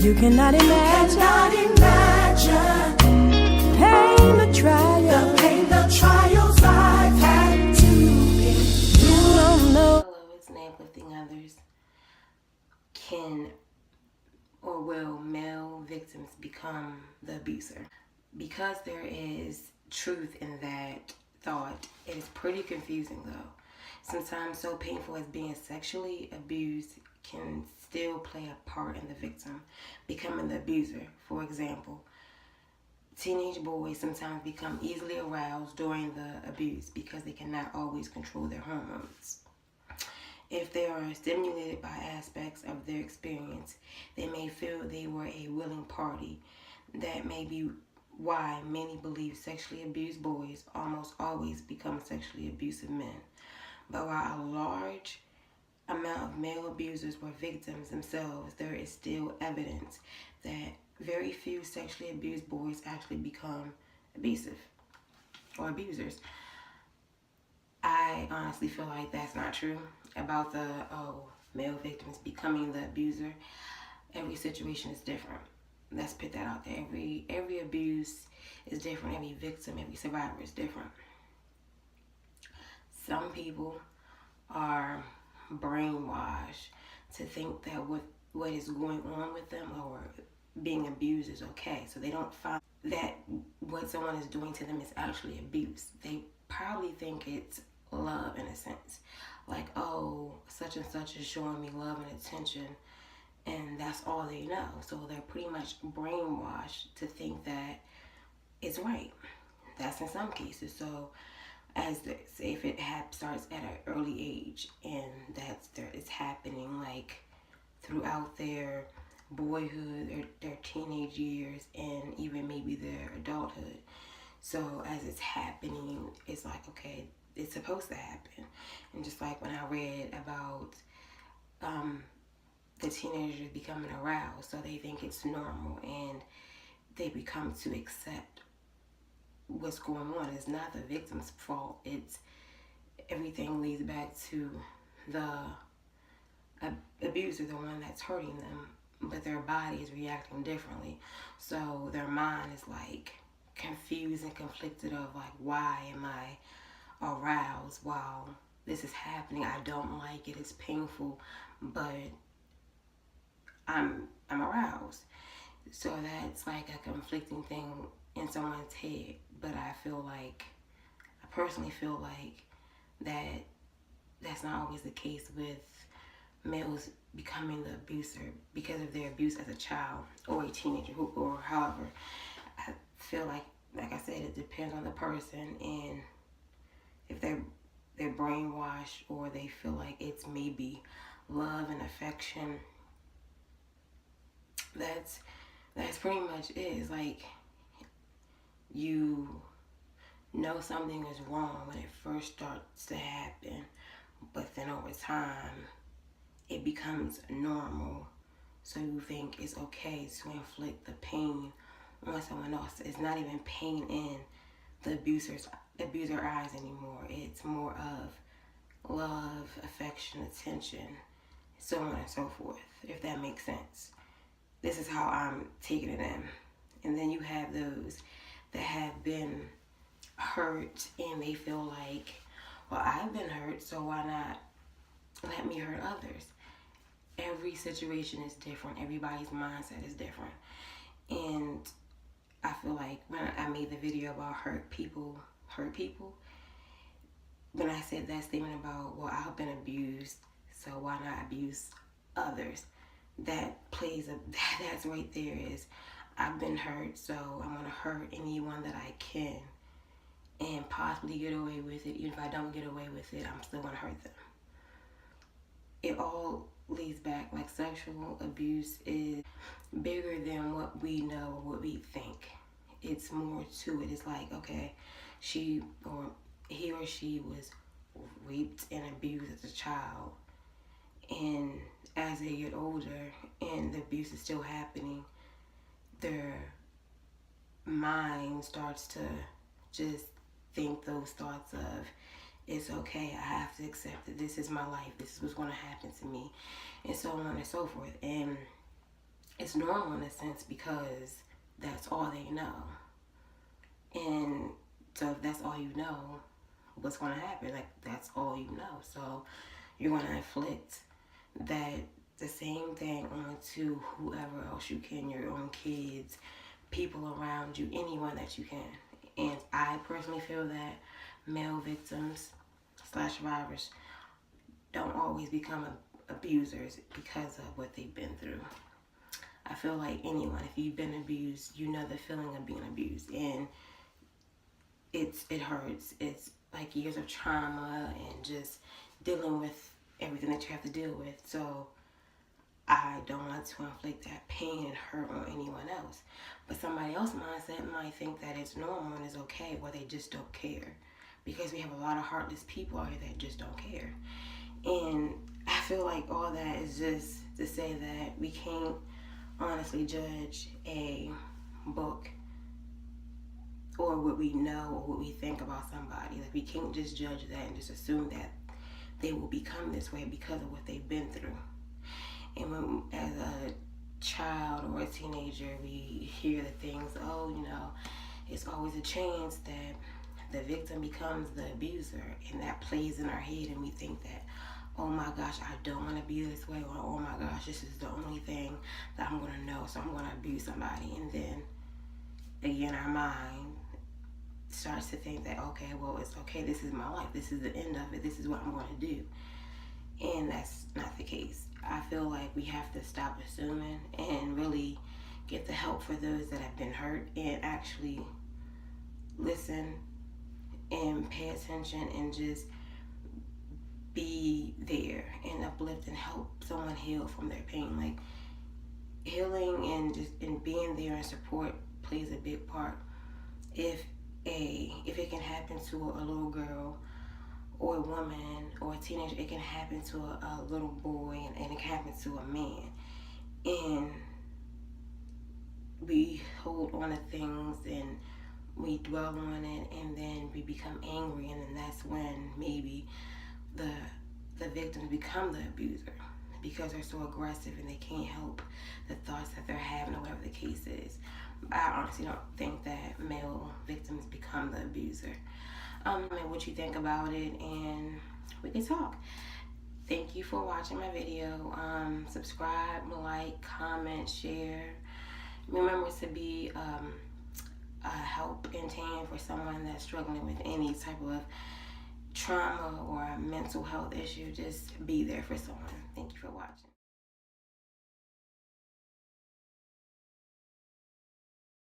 You cannot imagine pain, the trials I've had to endure. You don't know. Hello, it's Uplifting others. Can or will male victims become the abuser? Because there is truth in that thought, it is pretty confusing though. Sometimes so painful as being sexually abused can still play a part in the victim becoming the abuser. For example, teenage boys sometimes become easily aroused during the abuse because they cannot always control their hormones. If they are stimulated by aspects of their experience, they may feel they were a willing party. That may be why many believe sexually abused boys almost always become sexually abusive men. But while a large amount of male abusers were victims themselves, there is still evidence that very few sexually abused boys actually become abusive or abusers. I honestly feel like that's not true about the male victims becoming the abuser. Every situation is different. Let's put that out there. Every abuse is different. Every victim, every survivor is different. Some people are brainwashed to think that what is going on with them or being abused is okay. So they don't find that what someone is doing to them is actually abuse. They probably think it's love in a sense. Like, oh, such and such is showing me love and attention, and that's all they know. So they're pretty much brainwashed to think that it's right. That's in some cases. So say if it starts at an early age and it's happening like throughout their boyhood, their teenage years, and even maybe their adulthood. So as it's happening, it's like, okay, it's supposed to happen. And just like when I read about the teenagers becoming aroused, so they think it's normal and they become to accept what's going on. It's not the victim's fault. It's everything leads back to the abuser, the one that's hurting them, but their body is reacting differently. So their mind is like confused and conflicted of like, why am I aroused while this is happening? I don't like it. It's painful, but I'm aroused. So that's like a conflicting thing in someone's head. But I personally feel like that's not always the case with males becoming the abuser because of their abuse as a child or a teenager or however. I feel like I said, it depends on the person, and if they're brainwashed or they feel like it's maybe love and affection. That's pretty much it. It's like you know something is wrong when it first starts to happen, but then over time it becomes normal. So you think it's okay to inflict the pain on someone else. It's not even pain in the abuser eyes anymore. It's more of love, affection, attention, so on and so forth, if that makes sense. This is how I'm taking it in. And then you have those that have been hurt and they feel like, well, I've been hurt, so why not let me hurt others? Every situation is different. Everybody's mindset is different. And I feel like when I made the video about hurt people, when I said that statement about, well, I've been abused, so why not abuse others? That's right there is, I've been hurt, so I'm going to hurt anyone that I can and possibly get away with it. Even if I don't get away with it, I'm still going to hurt them. It all leads back, like sexual abuse is bigger than what we know or what we think. It's more to it. It's like, okay, he or she was raped and abused as a child, and as they get older and the abuse is still happening, their mind starts to just think those thoughts of, it's okay, I have to accept that this is my life, this is what's going to happen to me, and so on and so forth. And it's normal in a sense because that's all they know. And so if that's all you know, what's going to happen? Like, that's all you know. So you're going to inflict that the same thing onto whoever else you can, your own kids, people around you, anyone that you can. And I personally feel that male victims slash survivors don't always become abusers because of what they've been through. I feel like anyone, if you've been abused, you know the feeling of being abused, and it hurts. It's like years of trauma and just dealing with everything that you have to deal with. So I don't want to inflict that pain and hurt on anyone else. But somebody else's mindset might think that it's normal and it's okay, or they just don't care. Because we have a lot of heartless people out here that just don't care. And I feel like all that is just to say that we can't honestly judge a book or what we know or what we think about somebody. Like, we can't just judge that and just assume that they will become this way because of what they've been through. And when, as a child or a teenager, we hear the things, oh, you know, it's always a chance that the victim becomes the abuser, and that plays in our head, and we think that, oh my gosh, I don't want to be this way, or oh my gosh, this is the only thing that I'm going to know, so I'm going to abuse somebody. And then again, our mind starts to think that, okay, well, it's okay, this is my life, this is the end of it, this is what I'm going to do. And that's not the case. I feel like we have to stop assuming and really get the help for those that have been hurt, and actually listen and pay attention and just be there and uplift and help someone heal from their pain. Like, healing and being there and support plays a big part. If it can happen to a little girl or a woman or a teenager, it can happen to a little boy, and it can happen to a man. And we hold on to things and we dwell on it, and then we become angry, and then that's when maybe the victims become the abuser, because they're so aggressive and they can't help the thoughts that they're having, or whatever the case is. I honestly don't think that male victims become the abuser. And what you think about it, and we can talk. Thank you for watching my video. Subscribe, like, comment, share. Remember to be a helping hand for someone that's struggling with any type of trauma or mental health issue. Just be there for someone. Thank you for watching.